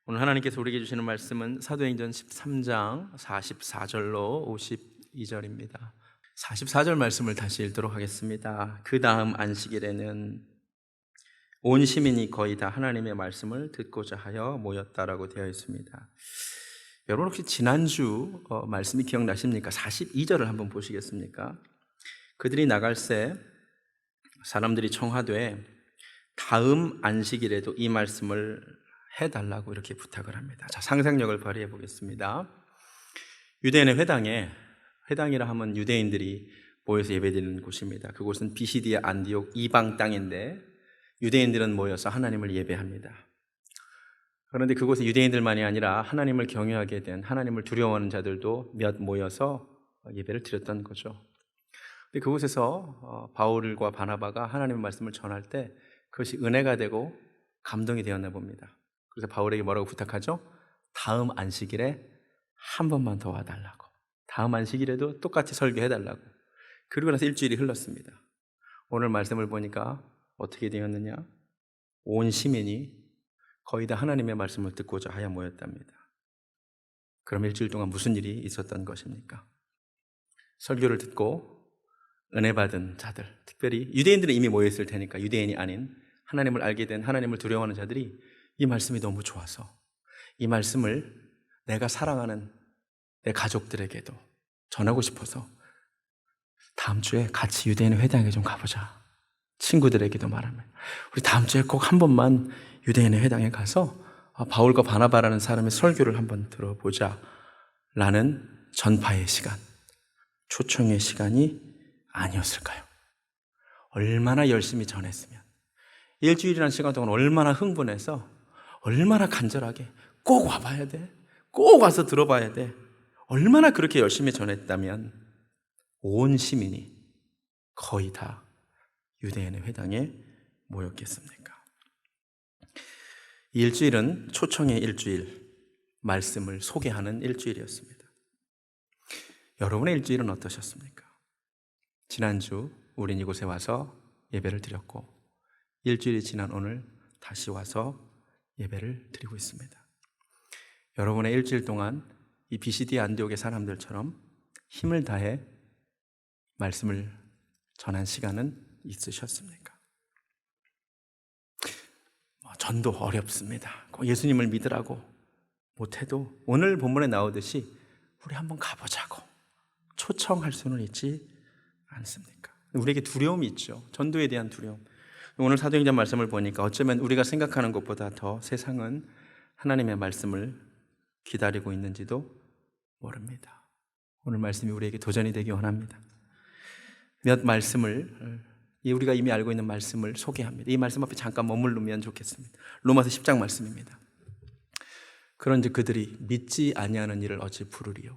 오늘 하나님께서 우리에게 주시는 말씀은 사도행전 13장 44절로 52절입니다. 44절 말씀을 다시 읽도록 하겠습니다. 그 다음 안식일에는 온 시민이 거의 다 하나님의 말씀을 듣고자 하여 모였다라고 되어 있습니다. 여러분 혹시 지난주 말씀이 기억나십니까? 42절을 한번 보시겠습니까? 그들이 나갈새 사람들이 청하되 다음 안식일에도 이 말씀을 해달라고 이렇게 부탁을 합니다. 자, 상상력을 발휘해 보겠습니다. 유대인의 회당이라 하면 유대인들이 모여서 예배드리는 곳입니다. 그곳은 비시디아 안디옥 이방 땅인데 유대인들은 모여서 하나님을 예배합니다. 그런데 그곳에 유대인들만이 아니라 하나님을 경외하게 된, 하나님을 두려워하는 자들도 몇 모여서 예배를 드렸던 거죠. 근데 그곳에서 바울과 바나바가 하나님의 말씀을 전할 때 그것이 은혜가 되고 감동이 되었나 봅니다. 그래서 바울에게 뭐라고 부탁하죠? 다음 안식일에 한 번만 더 와달라고. 다음 안식일에도 똑같이 설교해달라고. 그리고 나서 일주일이 흘렀습니다. 오늘 말씀을 보니까 어떻게 되었느냐? 온 시민이 거의 다 하나님의 말씀을 듣고자 하여 모였답니다. 그럼 일주일 동안 무슨 일이 있었던 것입니까? 설교를 듣고 은혜 받은 자들, 특별히 유대인들은 이미 모여있을 테니까 유대인이 아닌 하나님을 알게 된, 하나님을 두려워하는 자들이 이 말씀이 너무 좋아서 이 말씀을 내가 사랑하는 내 가족들에게도 전하고 싶어서 다음 주에 같이 유대인 회당에 좀 가보자. 친구들에게도 말하면 우리 다음 주에 꼭 한 번만 유대인의 회당에 가서 바울과 바나바라는 사람의 설교를 한번 들어보자 라는 전파의 시간, 초청의 시간이 아니었을까요? 얼마나 열심히 전했으면, 일주일이라는 시간 동안 얼마나 흥분해서, 얼마나 간절하게 꼭 와봐야 돼, 꼭 와서 들어봐야 돼, 얼마나 그렇게 열심히 전했다면 온 시민이 거의 다 유대인의 회당에 모였겠습니까? 이 일주일은 초청의 일주일, 말씀을 소개하는 일주일이었습니다. 여러분의 일주일은 어떠셨습니까? 지난주 우린 이곳에 와서 예배를 드렸고 일주일이 지난 오늘 다시 와서 예배를 드리고 있습니다. 여러분의 일주일 동안 이 비시디 안디옥의 사람들처럼 힘을 다해 말씀을 전한 시간은 있으셨습니까? 전도 어렵습니다. 예수님을 믿으라고 못해도 오늘 본문에 나오듯이 우리 한번 가보자고 초청할 수는 있지 않습니까? 우리에게 두려움이 있죠. 전도에 대한 두려움. 오늘 사도행전 말씀을 보니까 어쩌면 우리가 생각하는 것보다 더 세상은 하나님의 말씀을 기다리고 있는지도 모릅니다. 오늘 말씀이 우리에게 도전이 되기 원합니다. 몇 말씀을, 우리가 이미 알고 있는 말씀을 소개합니다. 이 말씀 앞에 잠깐 머무르면 좋겠습니다. 로마서 10장 말씀입니다. 그런즉 그들이 믿지 아니하는 일을 어찌 부르리요?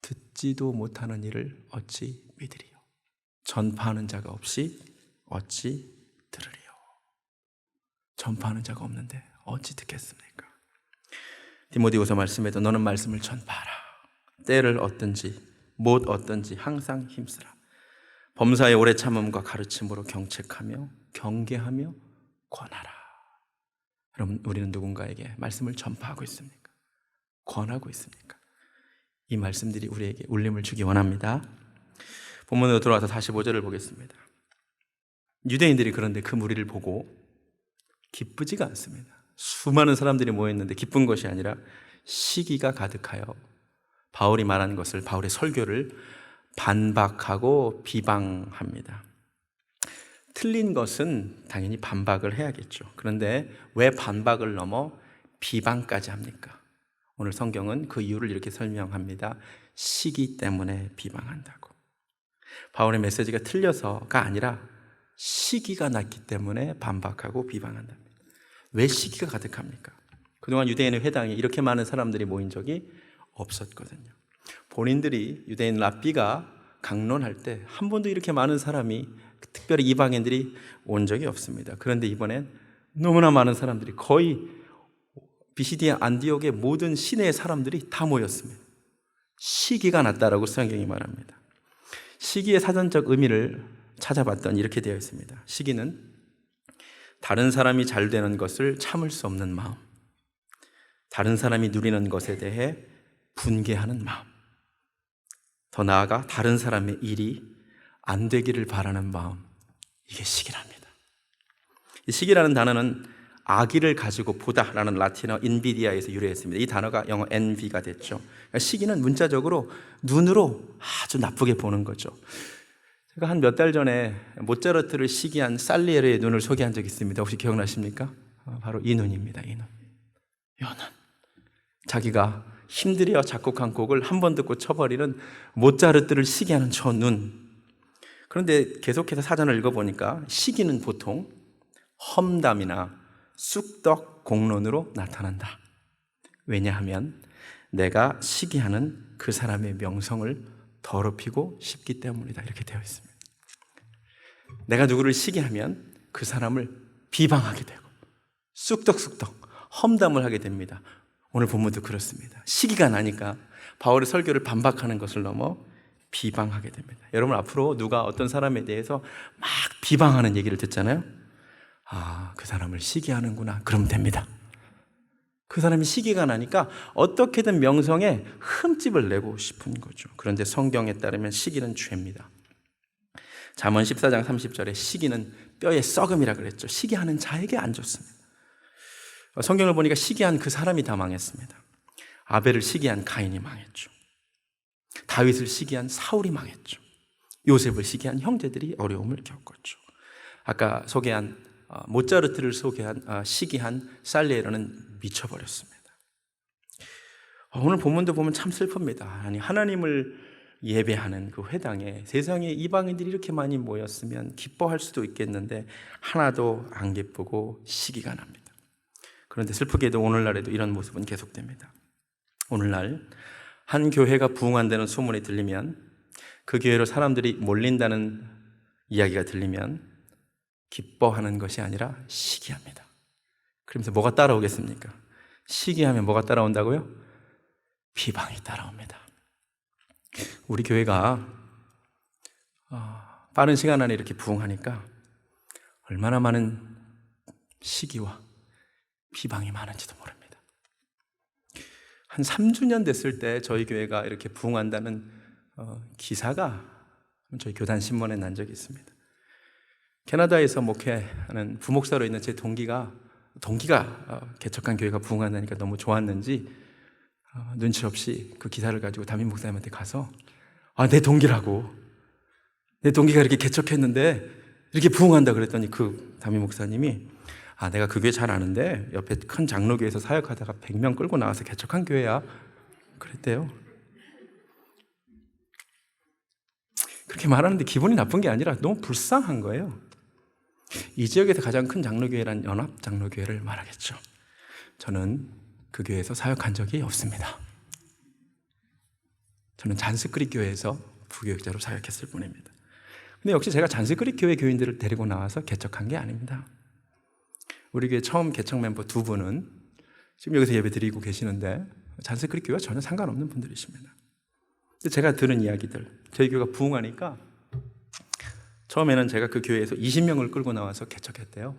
듣지도 못하는 일을 어찌 믿으리요? 전파하는 자가 없이 어찌 들으리요? 전파하는 자가 없는데 어찌 듣겠습니까? 디모데후서 말씀에도 너는 말씀을 전파하라. 때를 얻든지 못 얻든지 항상 힘쓰라. 범사의 오래 참음과 가르침으로 경책하며 경계하며 권하라. 여러분, 우리는 누군가에게 말씀을 전파하고 있습니까? 권하고 있습니까? 이 말씀들이 우리에게 울림을 주기 원합니다. 본문으로 들어와서 45절을 보겠습니다. 유대인들이 그런데 그 무리를 보고 기쁘지가 않습니다. 수많은 사람들이 모였는데 기쁜 것이 아니라 시기가 가득하여 바울이 말한 것을, 바울의 설교를 반박하고 비방합니다. 틀린 것은 당연히 반박을 해야겠죠. 그런데 왜 반박을 넘어 비방까지 합니까? 오늘 성경은 그 이유를 이렇게 설명합니다. 시기 때문에 비방한다고. 바울의 메시지가 틀려서가 아니라 시기가 났기 때문에 반박하고 비방한답니다. 왜 시기가 가득합니까? 그동안 유대인의 회당에 이렇게 많은 사람들이 모인 적이 없었거든요. 본인들이 유대인 랍비가 강론할 때 한 번도 이렇게 많은 사람이, 특별히 이방인들이 온 적이 없습니다. 그런데 이번엔 너무나 많은 사람들이, 거의 비시디아 안디옥의 모든 시내의 사람들이 다 모였습니다. 시기가 났다라고 성경이 말합니다. 시기의 사전적 의미를 찾아봤더니 이렇게 되어 있습니다. 시기는 다른 사람이 잘 되는 것을 참을 수 없는 마음, 다른 사람이 누리는 것에 대해 분개하는 마음, 더 나아가 다른 사람의 일이 안 되기를 바라는 마음, 이게 시기랍니다. 이 시기라는 단어는 악의를 가지고 보다라는 라틴어 인비디아에서 유래했습니다. 이 단어가 영어 envy가 됐죠. 그러니까 시기는 문자적으로 눈으로 아주 나쁘게 보는 거죠. 제가 한 몇 달 전에 모차르트를 시기한 살리에르의 눈을 소개한 적이 있습니다. 혹시 기억나십니까? 바로 이 눈입니다. 이 눈. 이 눈. 자기가 힘들여 작곡한 곡을 한 번 듣고 쳐버리는 모차르트를 시기하는 저 눈. 그런데 계속해서 사전을 읽어보니까 시기는 보통 험담이나 쑥덕 공론으로 나타난다. 왜냐하면 내가 시기하는 그 사람의 명성을 더럽히고 싶기 때문이다. 이렇게 되어 있습니다. 내가 누구를 시기하면 그 사람을 비방하게 되고 쑥덕쑥덕 험담을 하게 됩니다. 오늘 본문도 그렇습니다. 시기가 나니까 바울의 설교를 반박하는 것을 넘어 비방하게 됩니다. 여러분, 앞으로 누가 어떤 사람에 대해서 막 비방하는 얘기를 듣잖아요. 아, 그 사람을 시기하는구나. 그러면 됩니다. 그 사람이 시기가 나니까 어떻게든 명성에 흠집을 내고 싶은 거죠. 그런데 성경에 따르면 시기는 죄입니다. 잠언 14장 30절에 시기는 뼈의 썩음이라 그랬죠. 시기하는 자에게 안 좋습니다. 성경을 보니까 시기한 그 사람이 다 망했습니다. 아벨을 시기한 가인이 망했죠. 다윗을 시기한 사울이 망했죠. 요셉을 시기한 형제들이 어려움을 겪었죠. 아까 소개한 모차르트를 시기한 살리에르는 미쳐버렸습니다. 오늘 본문도 보면 참 슬픕니다. 아니, 하나님을 예배하는 그 회당에 세상에 이방인들이 이렇게 많이 모였으면 기뻐할 수도 있겠는데 하나도 안 기쁘고 시기가 납니다. 그런데 슬프게도 오늘날에도 이런 모습은 계속됩니다. 오늘날 한 교회가 부흥한다는 소문이 들리면, 그 교회로 사람들이 몰린다는 이야기가 들리면 기뻐하는 것이 아니라 시기합니다. 그러면서 뭐가 따라오겠습니까? 시기하면 뭐가 따라온다고요? 비방이 따라옵니다. 우리 교회가 빠른 시간 안에 이렇게 부흥하니까 얼마나 많은 시기와 비방이 많은지도 모릅니다. 한 3주년 됐을 때 저희 교회가 이렇게 부흥한다는 기사가 저희 교단 신문에 난 적이 있습니다. 캐나다에서 목회하는 부목사로 있는 제 동기가 개척한 교회가 부흥한다니까 너무 좋았는지 눈치 없이 그 기사를 가지고 담임 목사님한테 가서 내 동기라고, 내 동기가 이렇게 개척했는데 이렇게 부흥한다 그랬더니 그 담임 목사님이 내가 그 교회 잘 아는데 옆에 큰 장로교회에서 사역하다가 100명 끌고 나와서 개척한 교회야 그랬대요. 그렇게 말하는데 기분이 나쁜 게 아니라 너무 불쌍한 거예요. 이 지역에서 가장 큰 장로교회란 연합장로교회를 말하겠죠. 저는 그 교회에서 사역한 적이 없습니다. 저는 잔스크릭 교회에서 부교육자로 사역했을 뿐입니다. 근데 역시 제가 잔스크릭 교회 교인들을 데리고 나와서 개척한 게 아닙니다. 우리 교회 처음 개척 멤버 2분은 지금 여기서 예배 드리고 계시는데 잔스크릭 교회와 전혀 상관없는 분들이십니다. 근데 제가 들은 이야기들, 저희 교회가 부흥하니까 처음에는 제가 그 교회에서 20명을 끌고 나와서 개척했대요.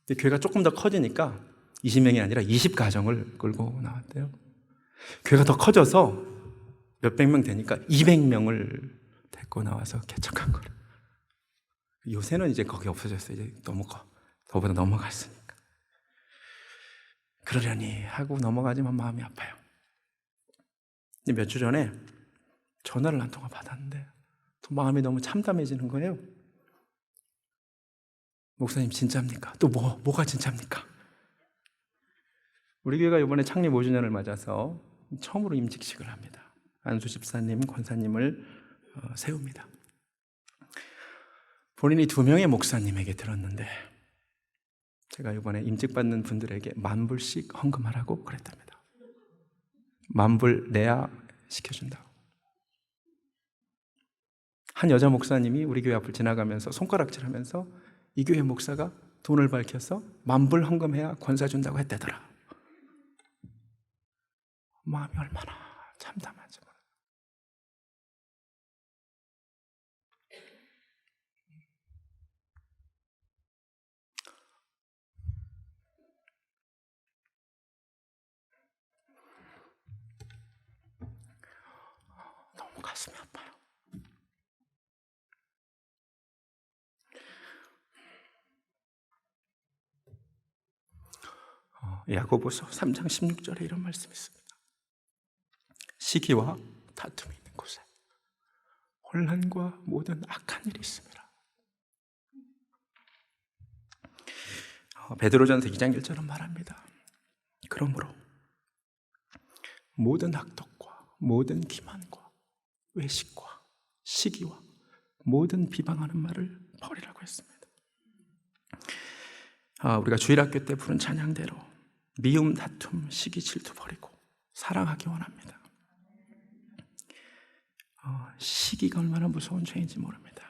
근데 교회가 조금 더 커지니까 20명이 아니라 20가정을 끌고 나왔대요. 교회가 더 커져서 몇백 명 되니까 200명을 데리고 나와서 개척한 거예요. 요새는 이제 거기 없어졌어요. 이제 너무 더보다 넘어갔으니까. 그러려니 하고 넘어가지만 마음이 아파요. 근데 몇 주 전에 전화를 한 통화 받았는데 또 마음이 너무 참담해지는 거예요. 목사님 진짜입니까? 또 뭐가 진짜입니까? 우리 교회가 이번에 창립 5주년을 맞아서 처음으로 임직식을 합니다. 안수 집사님, 권사님을 세웁니다. 본인이 2명의 목사님에게 들었는데 제가 이번에 임직받는 분들에게 10,000불씩 헌금하라고 그랬답니다. 10,000불 내야 시켜준다. 한 여자 목사님이 우리 교회 앞을 지나가면서 손가락질하면서 이 교회 목사가 돈을 밝혀서 10,000불 헌금해야 권사 준다고 했대더라. 마음이 얼마나 참담하죠. 가슴이 아파요. 야고보서 3장 16절에 이런 말씀이 있습니다. 시기와 다툼이 있는 곳에 혼란과 모든 악한 일이 있습니다. 베드로전서 2장 1절은 말합니다. 그러므로 모든 악독과 모든 기만과 외식과 시기와 모든 비방하는 말을 버리라고 했습니다. 우리가 주일학교 때 부른 찬양대로 미움, 다툼, 시기, 질투 버리고 사랑하기 원합니다. 시기가 얼마나 무서운 죄인지 모릅니다.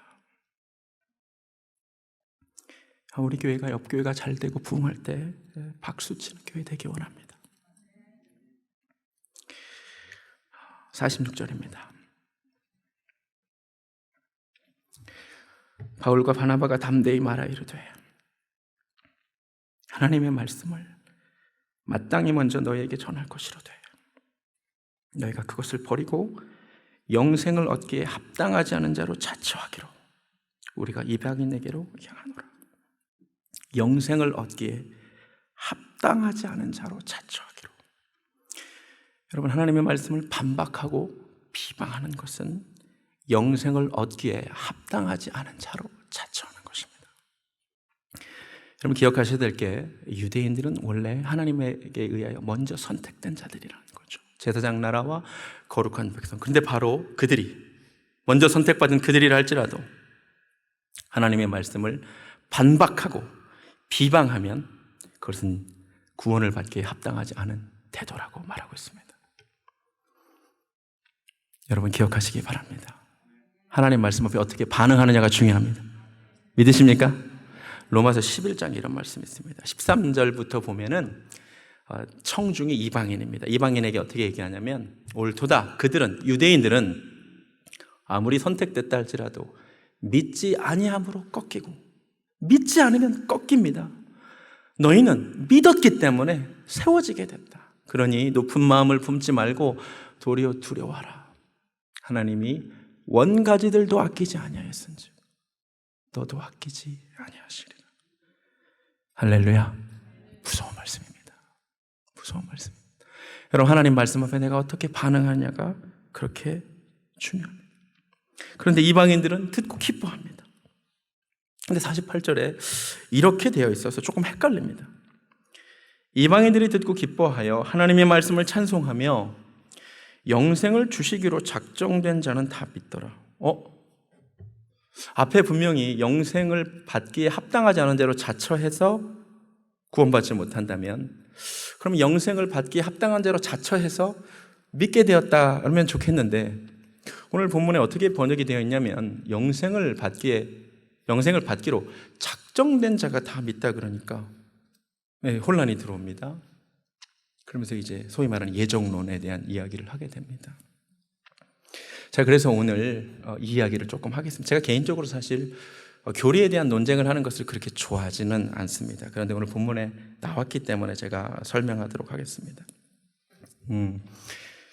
우리 교회가 옆 교회가 잘 되고 부흥할 때 박수 치는 교회 되기 원합니다. 46절입니다. 바울과 바나바가 담대히 말하 이르되 하나님의 말씀을 마땅히 먼저 너희에게 전할 것이로되 너희가 그것을 버리고 영생을 얻기에 합당하지 않은 자로 자처하기로 우리가 이방인에게로 향하노라. 영생을 얻기에 합당하지 않은 자로 자처하기로. 여러분, 하나님의 말씀을 반박하고 비방하는 것은 영생을 얻기에 합당하지 않은 자로 자처하는 것입니다. 여러분, 기억하셔야 될 게 유대인들은 원래 하나님에게 의하여 먼저 선택된 자들이라는 거죠. 제사장 나라와 거룩한 백성. 근데 바로 그들이 먼저 선택받은 그들이라 할지라도 하나님의 말씀을 반박하고 비방하면 그것은 구원을 받기에 합당하지 않은 태도라고 말하고 있습니다. 여러분, 기억하시기 바랍니다. 하나님 말씀 앞에 어떻게 반응하느냐가 중요합니다. 믿으십니까? 로마서 11장에 이런 말씀이 있습니다. 13절부터 보면은 청중이 이방인입니다. 이방인에게 어떻게 얘기하냐면 옳도다. 그들은, 유대인들은 아무리 선택됐다 할지라도 믿지 아니함으로 꺾이고 믿지 않으면 꺾입니다. 너희는 믿었기 때문에 세워지게 됐다. 그러니 높은 마음을 품지 말고 도리어 두려워하라. 하나님이 원가지들도 아끼지 아니하였은즉 너도 아끼지 아니하시리라. 할렐루야. 무서운 말씀입니다. 무서운 말씀입니다. 여러분, 하나님 말씀 앞에 내가 어떻게 반응하냐가 그렇게 중요합니다. 그런데 이방인들은 듣고 기뻐합니다. 근데 48절에 이렇게 되어 있어서 조금 헷갈립니다. 이방인들이 듣고 기뻐하여 하나님의 말씀을 찬송하며 영생을 주시기로 작정된 자는 다 믿더라. 앞에 분명히 영생을 받기에 합당하지 않은 대로 자처해서 구원받지 못한다면 그럼 영생을 받기에 합당한 대로 자처해서 믿게 되었다 그러면 좋겠는데 오늘 본문에 어떻게 번역이 되어 있냐면 영생을 받기로 작정된 자가 다 믿다 그러니까 혼란이 들어옵니다. 그러면서 이제 소위 말하는 예정론에 대한 이야기를 하게 됩니다. 자, 그래서 오늘 이 이야기를 조금 하겠습니다. 제가 개인적으로 사실 교리에 대한 논쟁을 하는 것을 그렇게 좋아하지는 않습니다. 그런데 오늘 본문에 나왔기 때문에 제가 설명하도록 하겠습니다.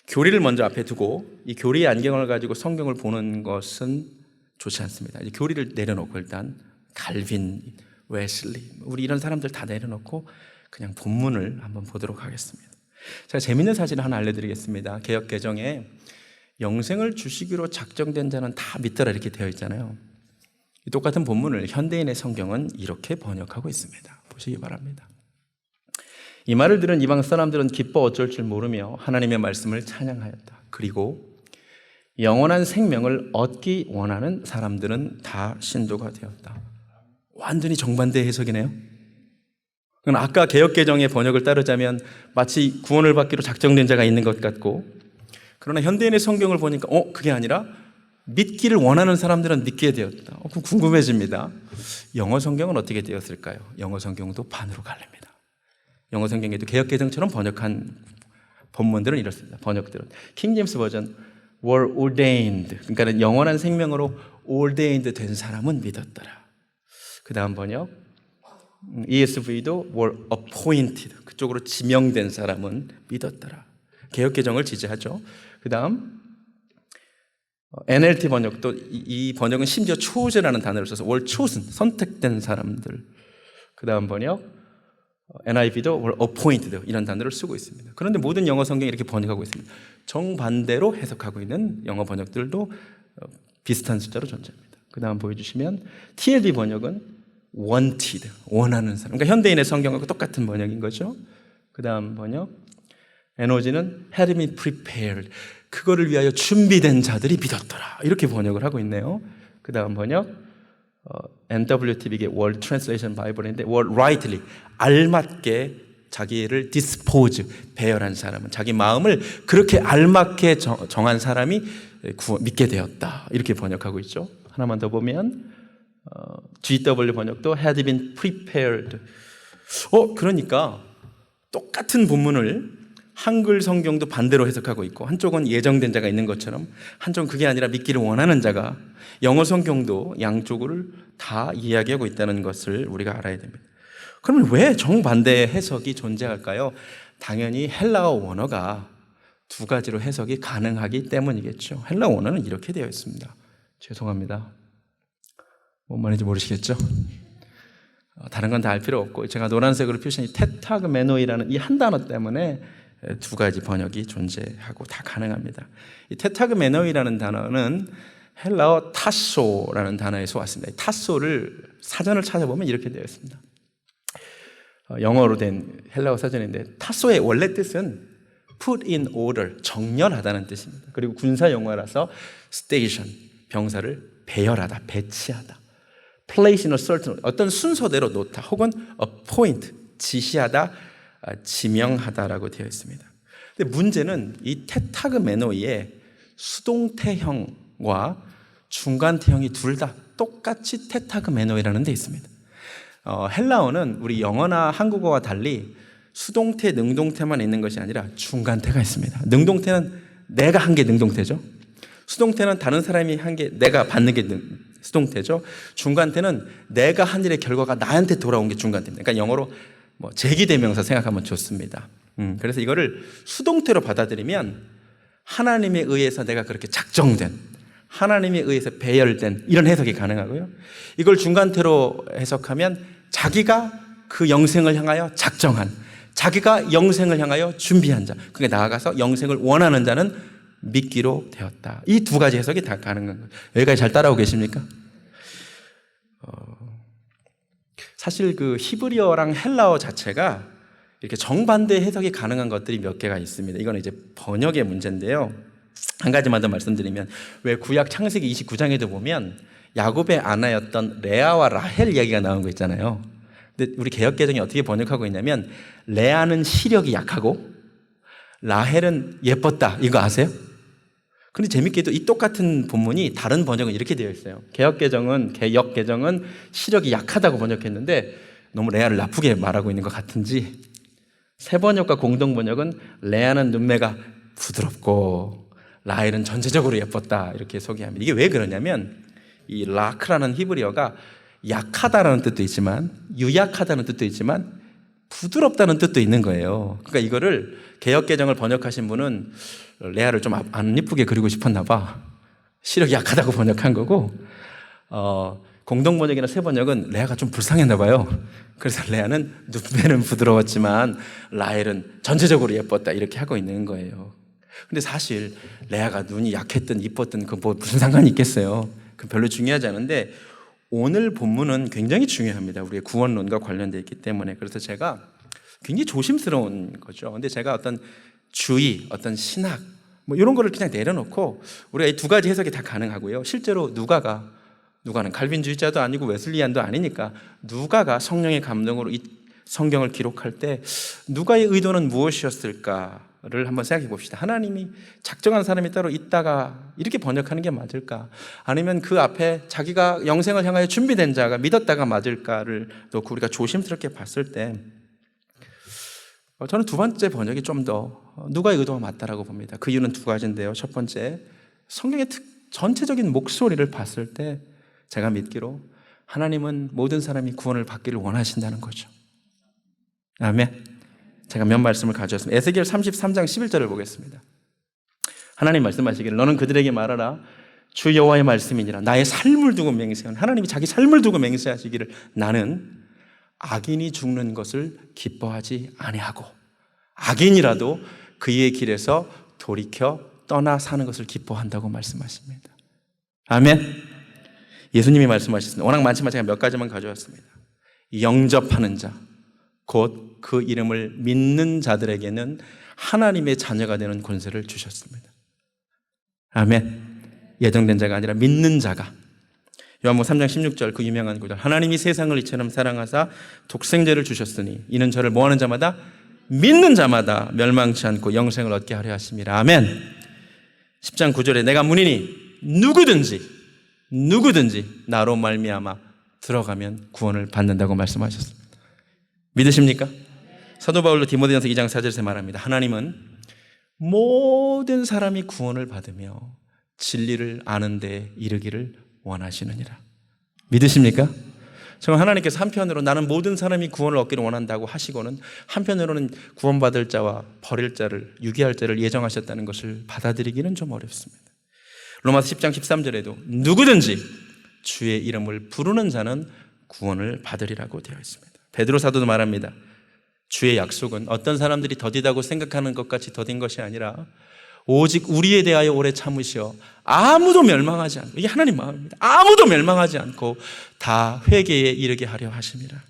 교리를 먼저 앞에 두고 이 교리의 안경을 가지고 성경을 보는 것은 좋지 않습니다. 이제 교리를 내려놓고 일단 갈빈, 웨슬리, 우리 이런 사람들 다 내려놓고 그냥 본문을 한번 보도록 하겠습니다. 제가 재밌는 사실을 하나 알려드리겠습니다. 개역 개정에 영생을 주시기로 작정된 자는 다 믿더라 이렇게 되어 있잖아요. 똑같은 본문을 현대인의 성경은 이렇게 번역하고 있습니다. 보시기 바랍니다. 이 말을 들은 이방 사람들은 기뻐 어쩔 줄 모르며 하나님의 말씀을 찬양하였다. 그리고 영원한 생명을 얻기 원하는 사람들은 다 신도가 되었다. 완전히 정반대 해석이네요. 아까 개역개정의 번역을 따르자면 마치 구원을 받기로 작정된 자가 있는 것 같고, 그러나 현대인의 성경을 보니까 그게 아니라 믿기를 원하는 사람들은 믿게 되었다. 그럼 궁금해집니다. 영어 성경은 어떻게 되었을까요? 영어 성경도 반으로 갈립니다. 영어 성경에도 개역개정처럼 번역한 본문들은 이렇습니다. 번역들은 킹 제임스 버전 were ordained, 그러니까 영원한 생명으로 ordained 된 사람은 믿었더라. 그 다음 번역 ESV도 were appointed, 그쪽으로 지명된 사람은 믿었더라. 개역개정을 지지하죠. 그 다음 NLT 번역도 이 번역은 심지어 chosen이라는 단어를 써서 were chosen, 선택된 사람들. 그 다음 번역 NIV도 were appointed 이런 단어를 쓰고 있습니다. 그런데 모든 영어 성경이 이렇게 번역하고 있습니다. 정반대로 해석하고 있는 영어 번역들도 비슷한 숫자로 존재합니다. 그 다음 보여주시면 TLB 번역은 wanted, 원하는 사람. 그러니까 현대인의 성경하고 똑같은 번역인 거죠. 그 다음 번역 NOG는 had been prepared, 그거를 위하여 준비된 자들이 믿었더라, 이렇게 번역을 하고 있네요. 그 다음 번역 NWTB의 World Translation Bible인데 World Rightly, 알맞게 자기를 dispose, 배열한 사람은, 자기 마음을 그렇게 알맞게 정한 사람이 믿게 되었다, 이렇게 번역하고 있죠. 하나만 더 보면 GW 번역도 had been prepared. 그러니까 똑같은 본문을 한글 성경도 반대로 해석하고 있고, 한쪽은 예정된 자가 있는 것처럼 한쪽은 그게 아니라 믿기를 원하는 자가, 영어 성경도 양쪽을 다 이야기하고 있다는 것을 우리가 알아야 됩니다. 그러면 왜 정반대의 해석이 존재할까요? 당연히 헬라어 원어가 두 가지로 해석이 가능하기 때문이겠죠. 헬라어 원어는 이렇게 되어 있습니다. 죄송합니다. 뭔 말인지 모르시겠죠? 다른 건 다 알 필요 없고, 제가 노란색으로 표시한 이 테타그메노이라는 이 한 단어 때문에 두 가지 번역이 존재하고 다 가능합니다. 이 테타그메노이라는 단어는 헬라어 타소라는 단어에서 왔습니다. 타소를 사전을 찾아보면 이렇게 되어 있습니다. 영어로 된 헬라어 사전인데, 타소의 원래 뜻은 put in order, 정렬하다는 뜻입니다. 그리고 군사 용어라서 station, 병사를 배열하다, 배치하다, place in a certain, 어떤 순서대로 놓다, 혹은 appoint, 지시하다, 지명하다라고 되어 있습니다. 근데 문제는 이 테타그메노이의 수동태형과 중간태형이 둘 다 똑같이 테타그메노이라는 데 있습니다. 헬라어는 우리 영어나 한국어와 달리 수동태, 능동태만 있는 것이 아니라 중간태가 있습니다. 능동태는 내가 한 게 능동태죠. 수동태는 다른 사람이 한 게 내가 받는 게 수동태죠. 중간태는 내가 한 일의 결과가 나한테 돌아온 게 중간태입니다. 그러니까 영어로 제기대명사 생각하면 좋습니다. 그래서 이거를 수동태로 받아들이면 하나님에 의해서 내가 그렇게 작정된, 하나님에 의해서 배열된, 이런 해석이 가능하고요. 이걸 중간태로 해석하면 자기가 그 영생을 향하여 작정한, 자기가 영생을 향하여 준비한 자, 그게 나아가서 영생을 원하는 자는 믿기로 되었다. 이 두 가지 해석이 다 가능한 거예요. 여기까지 잘 따라오고 계십니까? 사실 그 히브리어랑 헬라어 자체가 이렇게 정반대 해석이 가능한 것들이 몇 개가 있습니다. 이건 이제 번역의 문제인데요. 한 가지만 더 말씀드리면, 왜 구약 창세기 29장에도 보면 야곱의 아내였던 레아와 라헬 이야기가 나온 거 있잖아요. 근데 우리 개역개정이 어떻게 번역하고 있냐면, 레아는 시력이 약하고 라헬은 예뻤다, 이거 아세요? 근데 재밌게도 이 똑같은 본문이 다른 번역은 이렇게 되어 있어요. 개역개정은 시력이 약하다고 번역했는데 너무 레아를 나쁘게 말하고 있는 것 같은지, 새 번역과 공동 번역은 레아는 눈매가 부드럽고 라헬은 전체적으로 예뻤다, 이렇게 소개합니다. 이게 왜 그러냐면, 이 라크라는 히브리어가 약하다라는 뜻도 있지만 유약하다는 뜻도 있지만 부드럽다는 뜻도 있는 거예요. 그러니까 이거를 개역개정을 번역하신 분은 레아를 좀 안 예쁘게 그리고 싶었나 봐. 시력이 약하다고 번역한 거고, 공동 번역이나 새 번역은 레아가 좀 불쌍했나 봐요. 그래서 레아는 눈매는 부드러웠지만 라헬은 전체적으로 예뻤다, 이렇게 하고 있는 거예요. 근데 사실 레아가 눈이 약했든 이뻤든 그 뭐 무슨 상관이 있겠어요. 그 별로 중요하지 않은데, 오늘 본문은 굉장히 중요합니다. 우리의 구원론과 관련되어 있기 때문에. 그래서 제가 굉장히 조심스러운 거죠. 근데 제가 어떤 주의, 어떤 신학, 이런 거를 그냥 내려놓고 우리가 이 두 가지 해석이 다 가능하고요. 실제로 누가는 칼빈주의자도 아니고 웨슬리안도 아니니까, 누가가 성령의 감동으로 이 성경을 기록할 때 누가의 의도는 무엇이었을까를 한번 생각해 봅시다. 하나님이 작정한 사람이 따로 있다가 이렇게 번역하는 게 맞을까? 아니면 그 앞에 자기가 영생을 향하여 준비된 자가 믿었다가 맞을까를 놓고 우리가 조심스럽게 봤을 때, 저는 두 번째 번역이 좀 더 누가의 의도가 맞다라고 봅니다. 그 이유는 두 가지인데요. 첫 번째, 성경의 전체적인 목소리를 봤을 때 제가 믿기로 하나님은 모든 사람이 구원을 받기를 원하신다는 거죠. 아멘. 제가 몇 말씀을 가져왔습니다. 에스겔 33장 11절을 보겠습니다. 하나님 말씀하시기를, 너는 그들에게 말하라. 주 여호와의 말씀이니라. 나의 삶을 두고 맹세하는, 하나님이 자기 삶을 두고 맹세하시기를 나는 악인이 죽는 것을 기뻐하지 아니하고 악인이라도 그의 길에서 돌이켜 떠나 사는 것을 기뻐한다고 말씀하십니다. 아멘. 예수님이 말씀하셨습니다. 워낙 많지만 제가 몇 가지만 가져왔습니다. 영접하는 자, 곧 그 이름을 믿는 자들에게는 하나님의 자녀가 되는 권세를 주셨습니다. 아멘. 예정된 자가 아니라 믿는 자가. 요한복음 3장 16절 그 유명한 구절, 하나님이 세상을 이처럼 사랑하사 독생자를 주셨으니 이는 저를 뭐하는 자마다 믿는 자마다 멸망치 않고 영생을 얻게 하려 하심이라. 아멘. 10장 9절에 내가 문이니 누구든지 나로 말미암아 들어가면 구원을 받는다고 말씀하셨습니다. 믿으십니까? 사도 바울도 디모데전서 2장 4절에서 말합니다. 하나님은 모든 사람이 구원을 받으며 진리를 아는 데 이르기를 원하시느니라. 믿으십니까? 정말 하나님께서 한편으로 나는 모든 사람이 구원을 얻기를 원한다고 하시고는 한편으로는 구원받을 자와 버릴 자를, 유기할 자를 예정하셨다는 것을 받아들이기는 좀 어렵습니다. 로마서 10장 13절에도 누구든지 주의 이름을 부르는 자는 구원을 받으리라고 되어 있습니다. 베드로 사도도 말합니다. 주의 약속은 어떤 사람들이 더디다고 생각하는 것 같이 더딘 것이 아니라 오직 우리에 대하여 오래 참으시어 아무도 멸망하지 않고, 이게 하나님 마음입니다. 아무도 멸망하지 않고 다 회개에 이르게 하려 하심이라.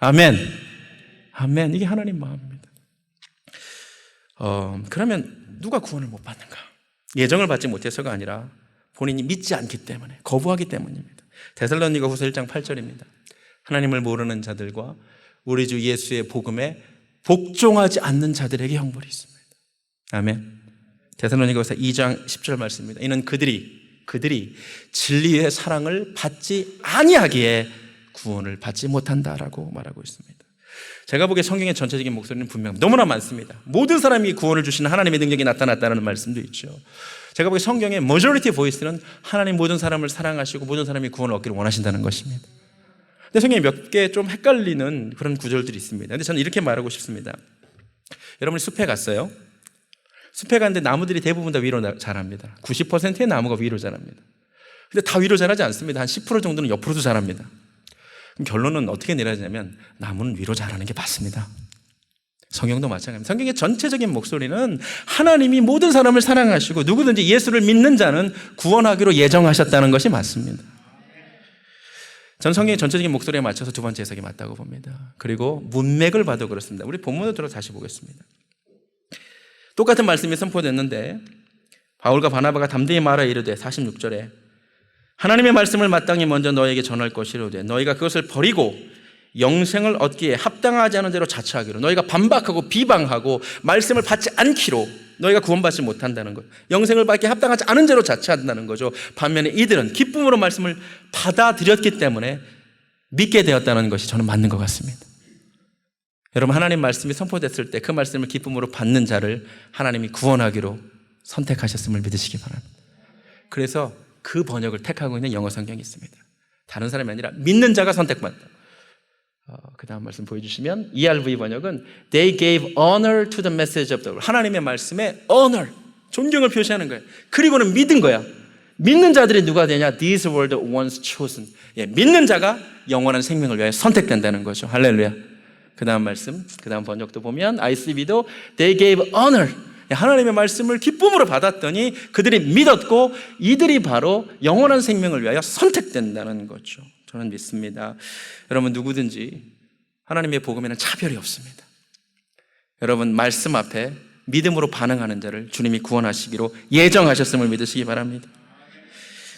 아멘. 아멘. 이게 하나님 마음입니다. 그러면 누가 구원을 못 받는가? 예정을 받지 못해서가 아니라 본인이 믿지 않기 때문에, 거부하기 때문입니다. 데살로니가후서 1장 8절입니다. 하나님을 모르는 자들과 우리 주 예수의 복음에 복종하지 않는 자들에게 형벌이 있습니다. 아멘. 데살로니가후서 2장 10절 말씀입니다. 이는 그들이 진리의 사랑을 받지 아니하기에 구원을 받지 못한다라고 말하고 있습니다. 제가 보기에 성경의 전체적인 목소리는 분명 너무나 많습니다. 모든 사람이 구원을 주시는 하나님의 능력이 나타났다는 말씀도 있죠. 제가 보기에 성경의 majority voice는 하나님 모든 사람을 사랑하시고 모든 사람이 구원을 얻기를 원하신다는 것입니다. 근데 성경에 몇 개 좀 헷갈리는 그런 구절들이 있습니다. 근데 저는 이렇게 말하고 싶습니다. 여러분이 숲에 갔어요. 숲에 갔는데 나무들이 대부분 다 위로 자랍니다. 90%의 나무가 위로 자랍니다. 근데 다 위로 자라지 않습니다. 한 10% 정도는 옆으로도 자랍니다. 그럼 결론은 어떻게 내려지냐면 나무는 위로 자라는 게 맞습니다. 성경도 마찬가지입니다. 성경의 전체적인 목소리는 하나님이 모든 사람을 사랑하시고 누구든지 예수를 믿는 자는 구원하기로 예정하셨다는 것이 맞습니다. 전 성경의 전체적인 목소리에 맞춰서 두 번째 해석이 맞다고 봅니다. 그리고 문맥을 봐도 그렇습니다. 우리 본문으로 들어 다시 보겠습니다. 똑같은 말씀이 선포됐는데 바울과 바나바가 담대히 말하 이르되 46절에 하나님의 말씀을 마땅히 먼저 너에게 전할 것이로되 너희가 그것을 버리고 영생을 얻기에 합당하지 않은 대로 자처하기로, 너희가 반박하고 비방하고 말씀을 받지 않기로 너희가 구원받지 못한다는 것, 영생을 받기 합당하지 않은 대로 자처한다는 거죠. 반면에 이들은 기쁨으로 말씀을 받아들였기 때문에 믿게 되었다는 것이 저는 맞는 것 같습니다. 여러분, 하나님 말씀이 선포됐을 때 그 말씀을 기쁨으로 받는 자를 하나님이 구원하기로 선택하셨음을 믿으시기 바랍니다. 그래서 그 번역을 택하고 있는 영어 성경이 있습니다. 다른 사람이 아니라 믿는 자가 선택받는다. 그 다음 말씀 보여주시면 ERV 번역은 They gave honor to the message of the word. 하나님의 말씀에 honor, 존경을 표시하는 거예요. 그리고는 믿은 거야. 믿는 자들이 누가 되냐? These were the ones chosen. 믿는 자가 영원한 생명을 위하여 선택된다는 거죠. 할렐루야. 그 다음 말씀, 그 다음 번역도 보면 ICB도 They gave honor. 하나님의 말씀을 기쁨으로 받았더니 그들이 믿었고 이들이 바로 영원한 생명을 위하여 선택된다는 거죠. 저는 믿습니다. 여러분, 누구든지 하나님의 복음에는 차별이 없습니다. 여러분, 말씀 앞에 믿음으로 반응하는 자를 주님이 구원하시기로 예정하셨음을 믿으시기 바랍니다.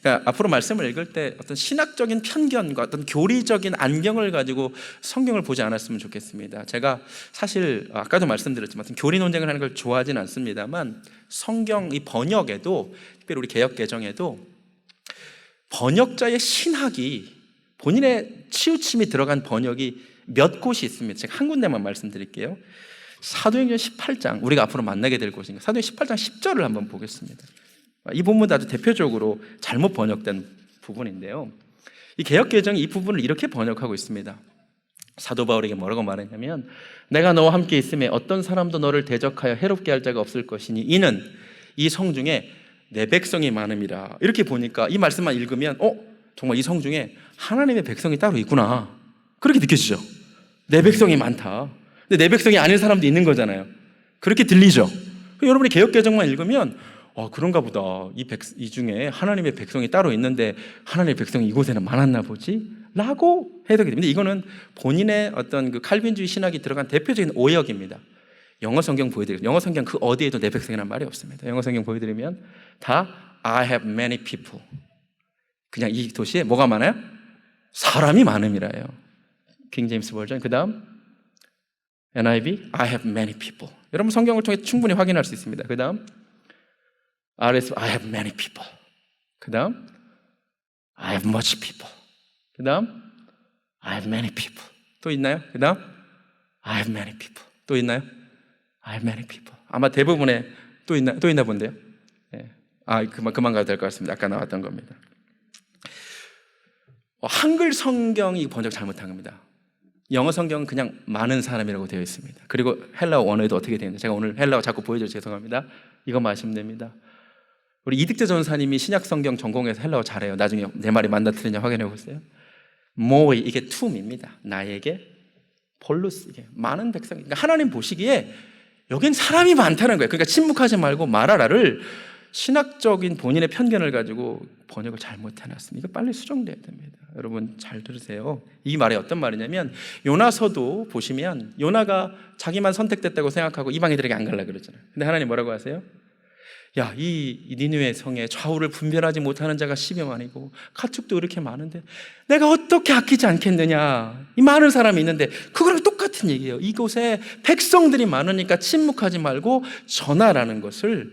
그러니까 앞으로 말씀을 읽을 때 어떤 신학적인 편견과 어떤 교리적인 안경을 가지고 성경을 보지 않았으면 좋겠습니다. 제가 사실 아까도 말씀드렸지만 교리 논쟁을 하는 걸 좋아하지는 않습니다만 성경 이 번역에도, 특별히 우리 개역 개정에도 번역자의 신학이, 본인의 치우침이 들어간 번역이 몇 곳이 있습니다. 제가 한 군데만 말씀드릴게요. 사도행전 18장, 우리가 앞으로 만나게 될 곳인가, 사도행전 18장 10절을 한번 보겠습니다. 이 부분도 아주 대표적으로 잘못 번역된 부분인데요. 이 개역개정이 이 부분을 이렇게 번역하고 있습니다. 사도 바울에게 뭐라고 말했냐면 내가 너와 함께 있음에 어떤 사람도 너를 대적하여 해롭게 할 자가 없을 것이니 이는 이 성 중에 내 백성이 많음이라. 이렇게 보니까 이 말씀만 읽으면 정말 이 성 중에 하나님의 백성이 따로 있구나, 그렇게 느껴지죠. 내 백성이 많다. 근데 내 백성이 아닌 사람도 있는 거잖아요. 그렇게 들리죠. 여러분이 개역개정만 읽으면 그런가 보다. 이 중에 하나님의 백성이 따로 있는데 하나님의 백성이 이곳에는 많았나 보지? 라고 해석이 됩니다. 이거는 본인의 어떤 그 칼빈주의 신학이 들어간 대표적인 오역입니다. 영어 성경 보여드리면, 영어 성경 그 어디에도 내 백성이라는 말이 없습니다. 영어 성경 보여드리면 다 I have many people. 그냥 이 도시에 뭐가 많아요? 사람이 많음이라요. king 제임스 버전. 그 다음 NIV I have many people. 여러분 성경을 통해 충분히 확인할 수 있습니다. 그 다음 RS I have many people. 그 다음 I have much people. 그 다음 I have many people. 또 있나요? 그 다음 I have many people. 또 있나요? I have many people. 아마 대부분의 또 있나 본데요. 네. 그만 가도 될 것 같습니다. 아까 나왔던 겁니다. 한글 성경이 번역 잘못한 겁니다. 영어 성경은 그냥 많은 사람이라고 되어 있습니다. 그리고 헬라어 원어에도 어떻게 되어 있는지 제가 오늘 헬라어 자꾸 보여줘서 죄송합니다. 이것만 아시면 됩니다. 우리 이득재 전사님이 신약 성경 전공해서 헬라어 잘해요. 나중에 내 말이 맞나 틀리냐 확인해 보세요. 모이, 이게 툼입니다. 나에게 볼루스, 이게 많은 백성. 그러니까 하나님 보시기에 여긴 사람이 많다는 거예요. 그러니까 침묵하지 말고 말하라를 신학적인 본인의 편견을 가지고 번역을 잘못해놨습니다. 이거 빨리 수정돼야 됩니다. 여러분 잘 들으세요. 이 말이 어떤 말이냐면 요나서도 보시면 요나가 자기만 선택됐다고 생각하고 이방인들에게 안 가려고 그러잖아요. 근데 하나님 뭐라고 하세요? 야, 이 니느웨 성에 좌우를 분별하지 못하는 자가 10여만이고 가축도 이렇게 많은데 내가 어떻게 아끼지 않겠느냐. 이 많은 사람이 있는데 그거랑 똑같은 얘기예요. 이곳에 백성들이 많으니까 침묵하지 말고 전하라는 것을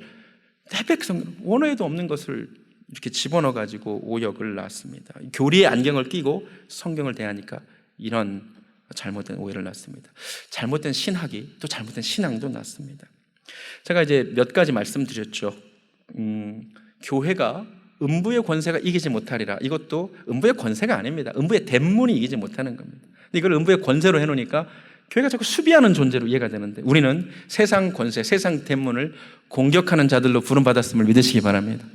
내 백성, 원어에도 없는 것을 이렇게 집어넣어가지고 오역을 낳습니다. 교리의 안경을 끼고 성경을 대하니까 이런 잘못된 오해를 낳습니다. 잘못된 신학이 또 잘못된 신앙도 낳습니다. 제가 이제 몇 가지 말씀드렸죠. 교회가 음부의 권세가 이기지 못하리라. 이것도 음부의 권세가 아닙니다. 음부의 대문이 이기지 못하는 겁니다. 근데 이걸 음부의 권세로 해놓으니까 교회가 자꾸 수비하는 존재로 이해가 되는데 우리는 세상 권세, 세상 대문을 공격하는 자들로 부름받았음을 믿으시기 바랍니다.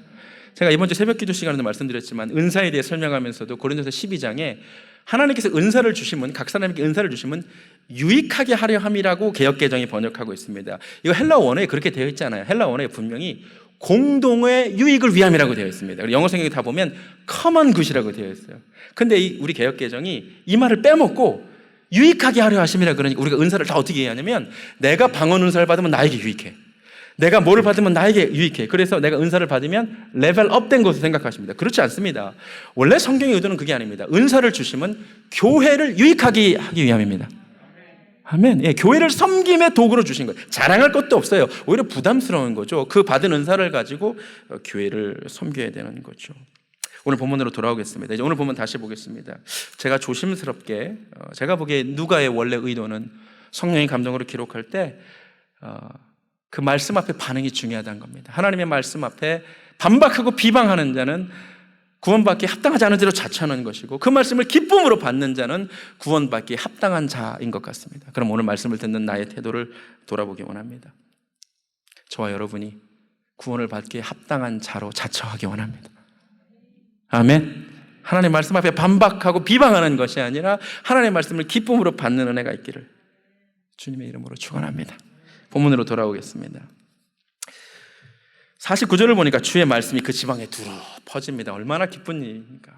제가 이번 주 새벽 기도 시간에도 말씀드렸지만 은사에 대해 설명하면서도 고린도서 12장에 하나님께서 은사를 주시면, 각 사람에게 은사를 주시면 유익하게 하려 함이라고 개역개정이 번역하고 있습니다. 이거 헬라어 원어에 그렇게 되어 있잖아요. 헬라어 원어에 분명히 공동의 유익을 위함이라고 되어 있습니다. 영어 성경에 다 보면 common good이라고 되어 있어요. 근데 우리 개역개정이 이 말을 빼먹고 유익하게 하려 하심이라 그러니까 우리가 은사를 다 어떻게 이해하냐면 내가 방언 은사를 받으면 나에게 유익해. 내가 뭐를 받으면 나에게 유익해. 그래서 내가 은사를 받으면 레벨업된 것으로 생각하십니다. 그렇지 않습니다. 원래 성경의 의도는 그게 아닙니다. 은사를 주시면 교회를 유익하게 하기 위함입니다. 아멘. 예, 교회를 섬김의 도구로 주신 거예요. 자랑할 것도 없어요. 오히려 부담스러운 거죠. 그 받은 은사를 가지고 교회를 섬겨야 되는 거죠. 오늘 본문으로 돌아오겠습니다. 이제 오늘 본문 다시 보겠습니다. 제가 조심스럽게 제가 보기에 누가의 원래 의도는 성령의 감동으로 기록할 때 그 말씀 앞에 반응이 중요하다는 겁니다. 하나님의 말씀 앞에 반박하고 비방하는 자는 구원받기에 합당하지 않은 대로 자처하는 것이고 그 말씀을 기쁨으로 받는 자는 구원받기에 합당한 자인 것 같습니다. 그럼 오늘 말씀을 듣는 나의 태도를 돌아보기 원합니다. 저와 여러분이 구원을 받기에 합당한 자로 자처하기 원합니다. 아멘. 하나님의 말씀 앞에 반박하고 비방하는 것이 아니라 하나님의 말씀을 기쁨으로 받는 은혜가 있기를 주님의 이름으로 축원합니다. 본문으로 돌아오겠습니다. 49절을 보니까 주의 말씀이 그 지방에 두루 퍼집니다. 얼마나 기쁜 일입니까?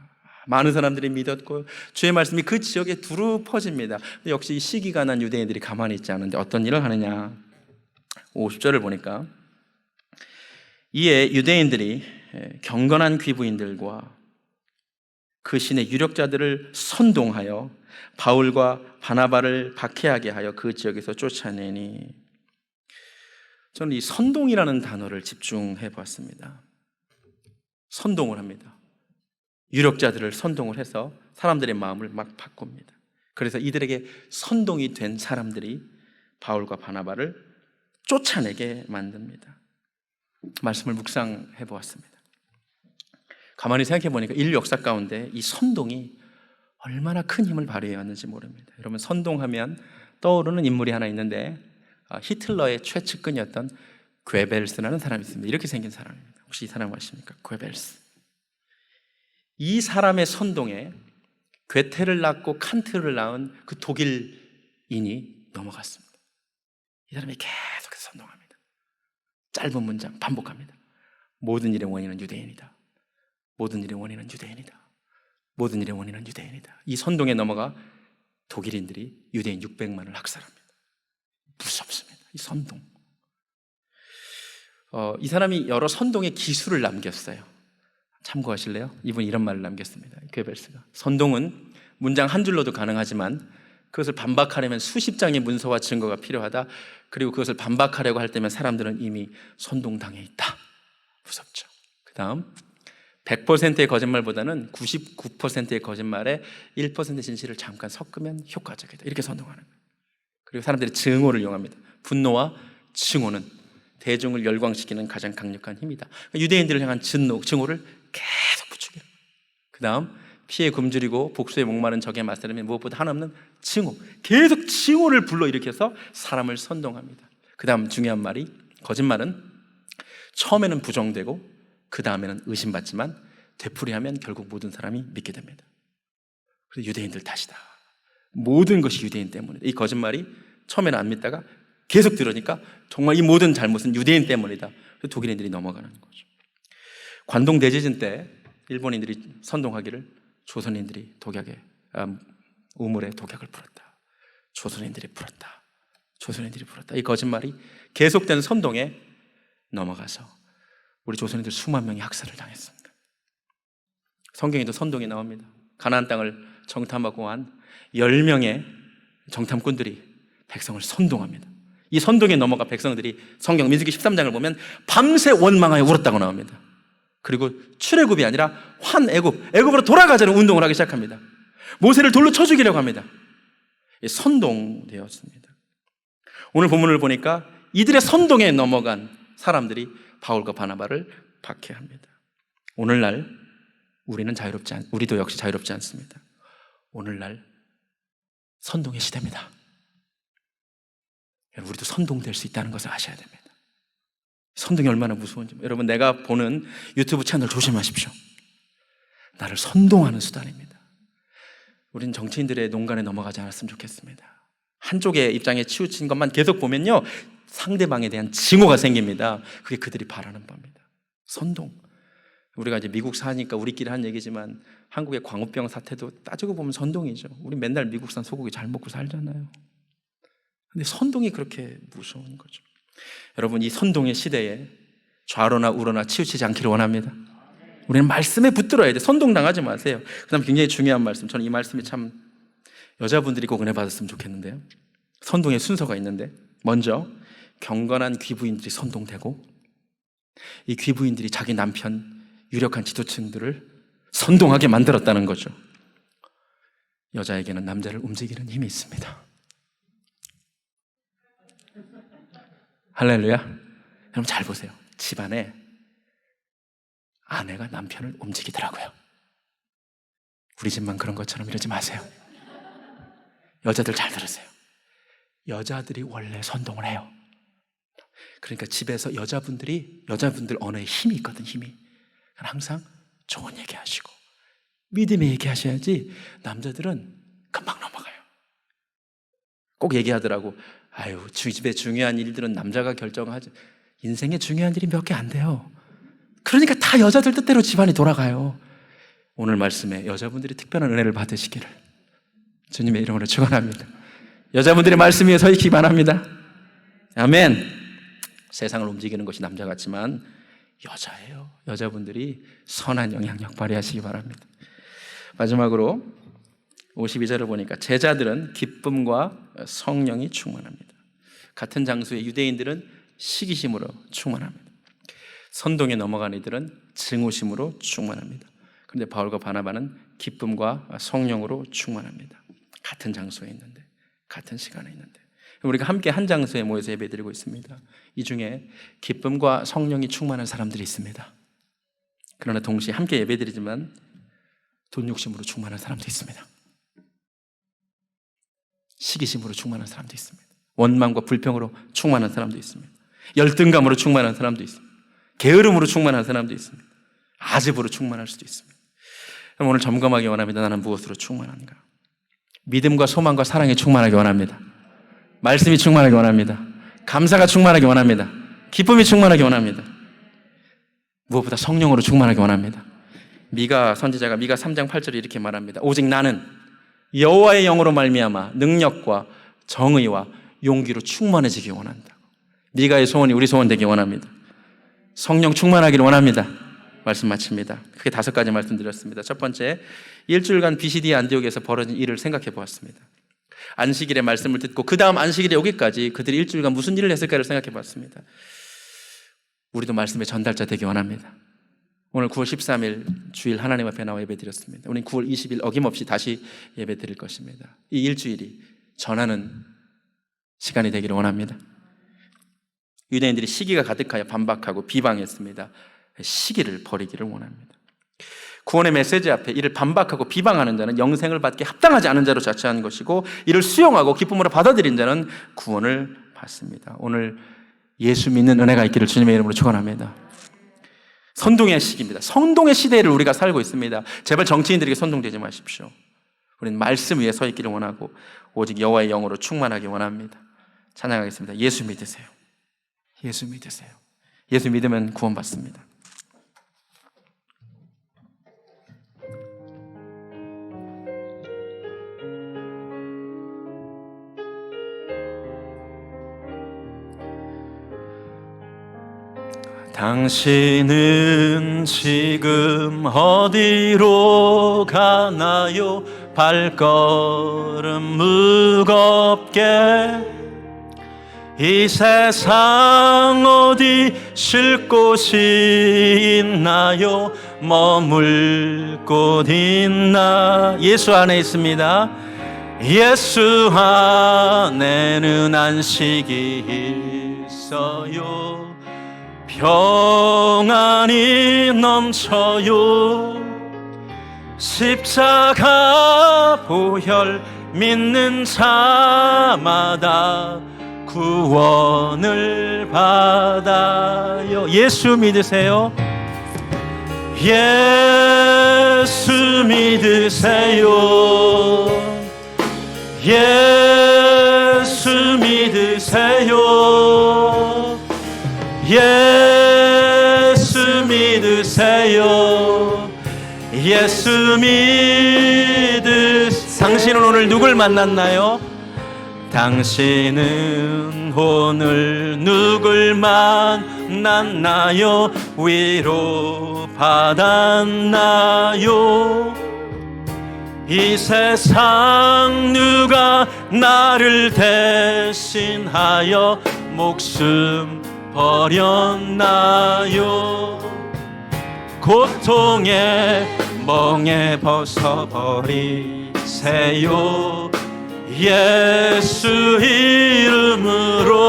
많은 사람들이 믿었고 주의 말씀이 그 지역에 두루 퍼집니다. 역시 이 시기가 난 유대인들이 가만히 있지 않은데 어떤 일을 하느냐. 50절을 보니까 이에 유대인들이 경건한 귀부인들과 그 신의 유력자들을 선동하여 바울과 바나바를 박해하게 하여 그 지역에서 쫓아내니. 저는 이 선동이라는 단어를 집중해 보았습니다. 선동을 합니다. 유력자들을 선동을 해서 사람들의 마음을 막 바꿉니다. 그래서 이들에게 선동이 된 사람들이 바울과 바나바를 쫓아내게 만듭니다. 말씀을 묵상해 보았습니다. 가만히 생각해 보니까 인류 역사 가운데 이 선동이 얼마나 큰 힘을 발휘해 왔는지 모릅니다. 여러분, 선동하면 떠오르는 인물이 하나 있는데 히틀러의 최측근이었던 괴벨스라는 사람이 있습니다. 이렇게 생긴 사람입니다. 혹시 이 사람 아십니까? 괴벨스. 이 사람의 선동에 괴테를 낳고 칸트를 낳은 그 독일인이 넘어갔습니다. 이 사람이 계속해서 선동합니다. 짧은 문장 반복합니다. 모든 일의 원인은 유대인이다. 모든 일의 원인은 유대인이다. 모든 일의 원인은 유대인이다. 이 선동에 넘어가 독일인들이 유대인 600만을 학살합니다. 무섭습니다. 이 선동. 이 사람이 여러 선동의 기술을 남겼어요. 참고하실래요? 이분이 이런 말을 남겼습니다. 괴벨스가. 선동은 문장 한 줄로도 가능하지만 그것을 반박하려면 수십 장의 문서와 증거가 필요하다. 그리고 그것을 반박하려고 할 때면 사람들은 이미 선동당해 있다. 무섭죠. 그 다음 100%의 거짓말보다는 99%의 거짓말에 1%의 진실을 잠깐 섞으면 효과적이다. 이렇게 선동하는 거예요. 그리고 사람들이 증오를 이용합니다. 분노와 증오는 대중을 열광시키는 가장 강력한 힘이다. 유대인들을 향한 증오를 계속 부추겨요. 그 다음 피해 굶주리고 복수에 목마른 적에 맞서려면 무엇보다 한없는 증오, 계속 증오를 불러일으켜서 사람을 선동합니다. 그 다음 중요한 말이, 거짓말은 처음에는 부정되고 그 다음에는 의심받지만 되풀이하면 결국 모든 사람이 믿게 됩니다. 그래서 유대인들 탓이다. 모든 것이 유대인 때문이다. 이 거짓말이 처음에는 안 믿다가 계속 들으니까 정말 이 모든 잘못은 유대인 때문이다. 그래서 독일인들이 넘어가는 거죠. 관동 대지진 때 일본인들이 선동하기를 조선인들이 우물에 독약을 풀었다. 조선인들이 풀었다. 조선인들이 풀었다. 이 거짓말이 계속된 선동에 넘어가서 우리 조선인들 수만 명이 학살을 당했습니다. 성경에도 선동이 나옵니다. 가나안 땅을 정탐하고 한 10명의 정탐꾼들이 백성을 선동합니다. 이 선동에 넘어가 백성들이 성경 민수기 13장을 보면 밤새 원망하여 울었다고 나옵니다. 그리고 출애굽이 아니라 애굽으로 돌아가자는 운동을 하기 시작합니다. 모세를 돌로 쳐 죽이려고 합니다. 선동되었습니다. 오늘 본문을 보니까 이들의 선동에 넘어간 사람들이 바울과 바나바를 박해합니다. 오늘날 우리도 역시 자유롭지 않습니다. 오늘날 선동의 시대입니다. 우리도 선동될 수 있다는 것을 아셔야 됩니다. 선동이 얼마나 무서운지. 여러분, 내가 보는 유튜브 채널 조심하십시오. 나를 선동하는 수단입니다. 우린 정치인들의 농간에 넘어가지 않았으면 좋겠습니다. 한쪽의 입장에 치우친 것만 계속 보면요, 상대방에 대한 증오가 생깁니다. 그게 그들이 바라는 바입니다. 선동. 우리가 이제 미국 사니까 우리끼리 한 얘기지만 한국의 광우병 사태도 따지고 보면 선동이죠. 우리 맨날 미국산 소고기 잘 먹고 살잖아요. 근데 선동이 그렇게 무서운 거죠. 여러분, 이 선동의 시대에 좌로나 우로나 치우치지 않기를 원합니다. 우리는 말씀에 붙들어야 돼. 선동당하지 마세요. 그 다음 굉장히 중요한 말씀, 저는 이 말씀이 참 여자분들이 꼭 은혜 받았으면 좋겠는데요. 선동의 순서가 있는데, 먼저 경건한 귀부인들이 선동되고, 이 귀부인들이 자기 남편, 유력한 지도층들을 선동하게 만들었다는 거죠. 여자에게는 남자를 움직이는 힘이 있습니다. 할렐루야. 여러분 잘 보세요. 집안에 아내가 남편을 움직이더라고요. 우리 집만 그런 것처럼 이러지 마세요. 여자들 잘 들으세요. 여자들이 원래 선동을 해요. 그러니까 집에서 여자분들 언어에 힘이 있거든, 힘이. 항상 좋은 얘기 하시고 믿음의 얘기 하셔야지. 남자들은 금방 넘어가요. 꼭 얘기하더라고. 아유, 집의 중요한 일들은 남자가 결정하지. 인생에 중요한 일이 몇 개 안 돼요. 그러니까 다 여자들 뜻대로 집안이 돌아가요. 오늘 말씀에 여자분들이 특별한 은혜를 받으시기를 주님의 이름으로 축원합니다. 여자분들의 말씀 위에 서 있기 바랍니다. 아멘. 세상을 움직이는 것이 남자 같지만 여자예요. 여자분들이 선한 영향력 발휘하시기 바랍니다. 마지막으로 52절을 보니까 제자들은 기쁨과 성령이 충만합니다. 같은 장소에 유대인들은 시기심으로 충만합니다. 선동에 넘어간 이들은 증오심으로 충만합니다. 그런데 바울과 바나바는 기쁨과 성령으로 충만합니다. 같은 장소에 있는데, 같은 시간에 있는데, 우리가 함께 한 장소에 모여서 예배드리고 있습니다. 이 중에 기쁨과 성령이 충만한 사람들이 있습니다. 그러나 동시에 함께 예배드리지만 돈 욕심으로 충만한 사람도 있습니다. 시기심으로 충만한 사람도 있습니다. 원망과 불평으로 충만한 사람도 있습니다. 열등감으로 충만한 사람도 있습니다. 게으름으로 충만한 사람도 있습니다. 아집으로 충만할 수도 있습니다. 그럼 오늘 점검하기 원합니다. 나는 무엇으로 충만한가? 믿음과 소망과 사랑이 충만하기 원합니다. 말씀이 충만하기 원합니다. 감사가 충만하기 원합니다. 기쁨이 충만하기 원합니다. 무엇보다 성령으로 충만하기 원합니다. 미가 선지자가 미가 3장 8절에 이렇게 말합니다. 오직 나는 여호와의 영으로 말미암아 능력과 정의와 용기로 충만해지기 원한다. 미가의 소원이 우리 소원 되기 원합니다. 성령 충만하기를 원합니다. 말씀 마칩니다. 크게 5가지 말씀드렸습니다. 첫 번째, 일주일간 BCD 안디옥에서 벌어진 일을 생각해 보았습니다. 안식일의 말씀을 듣고 그 다음 안식일에 오기까지 그들이 일주일간 무슨 일을 했을까를 생각해 보았습니다. 우리도 말씀의 전달자 되기 원합니다. 오늘 9월 13일 주일 하나님 앞에 나와 예배 드렸습니다. 우리는 9월 20일 어김없이 다시 예배 드릴 것입니다. 이 일주일이 전하는 시간이 되기를 원합니다. 유대인들이 시기가 가득하여 반박하고 비방했습니다. 시기를 버리기를 원합니다. 구원의 메시지 앞에 이를 반박하고 비방하는 자는 영생을 받기 합당하지 않은 자로 자처한 것이고, 이를 수용하고 기쁨으로 받아들인 자는 구원을 받습니다. 오늘 예수 믿는 은혜가 있기를 주님의 이름으로 축원합니다. 선동의 시기입니다. 선동의 시대를 우리가 살고 있습니다. 제발 정치인들에게 선동되지 마십시오. 우리는 말씀 위에 서 있기를 원하고 오직 여호와의 영으로 충만하기 원합니다. 찬양하겠습니다. 예수 믿으세요. 예수 믿으세요. 예수 믿으면 구원받습니다. 당신은 지금 어디로 가나요? 발걸음 무겁게 이 세상 어디 쉴 곳이 있나요? 머물 곳 있나? 예수 안에 있습니다. 예수 안에는 안식이 있어요. 평안이 넘쳐요. 십자가 보혈 믿는 자마다 구원을 받아요. 예수 믿으세요. 예수 믿으세요. 예수 믿으세요. 예수 믿으세요. 예수 당신은 오늘 누굴 만났나요? 당신은 오늘 누굴 만났나요? 위로 받았나요? 이 세상 누가 나를 대신하여 목숨 버렸나요? 고통의 멍에 벗어버리세요. 예수 이름으로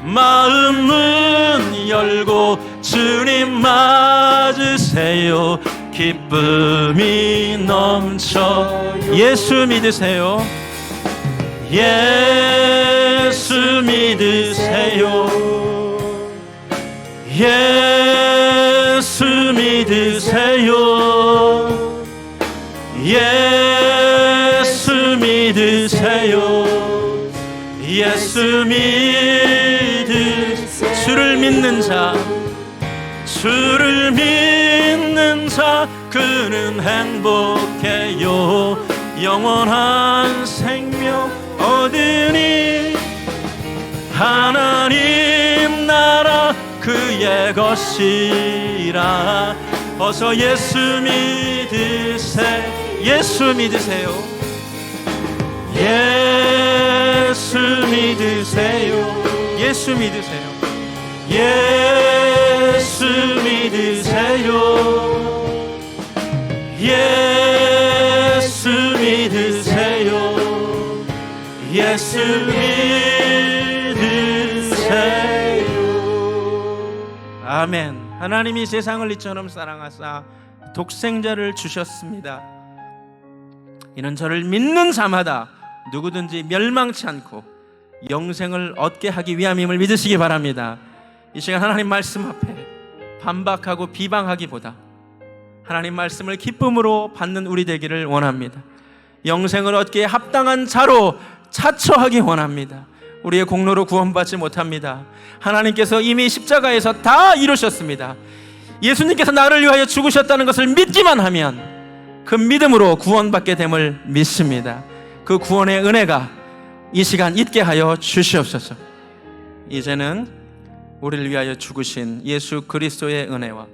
마음은 열고 주님 맞으세요. 기쁨이 넘쳐. 예수 믿으세요. 예수 믿으세요. 예수 믿으세요. 예수 믿으세요. 예수 믿으세요. 주를 믿는 자, 주를 믿는 자 그는 행복해요. 영원한 생명 얻으니 하나님 나라 그의 것이라. 어서 예수 믿으세요. 예수 믿으세요. 예수 믿으세요. 예수 믿으세요. 예수 믿으세요. 예수 믿으세요. 예수 믿으세요. 아멘. 하나님이 세상을 이처럼 사랑하사 독생자를 주셨습니다. 이는 저를 믿는 자마다 누구든지 멸망치 않고 영생을 얻게 하기 위함임을 믿으시기 바랍니다. 이 시간 하나님 말씀 앞에 반박하고 비방하기보다 하나님 말씀을 기쁨으로 받는 우리 되기를 원합니다. 영생을 얻기에 합당한 자로 자처하기 원합니다. 우리의 공로로 구원받지 못합니다. 하나님께서 이미 십자가에서 다 이루셨습니다. 예수님께서 나를 위하여 죽으셨다는 것을 믿기만 하면 그 믿음으로 구원받게 됨을 믿습니다. 그 구원의 은혜가 이 시간 있게 하여 주시옵소서. 이제는 우리를 위하여 죽으신 예수 그리스도의 은혜와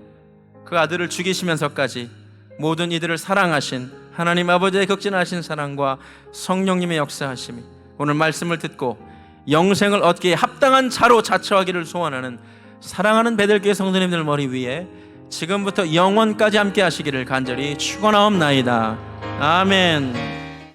그 아들을 죽이시면서까지 모든 이들을 사랑하신 하나님 아버지의 극진하신 사랑과 성령님의 역사하심이 오늘 말씀을 듣고 영생을 얻기에 합당한 자로 자처하기를 소원하는 사랑하는 베들교회 성도님들 머리 위에 지금부터 영원까지 함께 하시기를 간절히 축원하옵나이다. 아멘.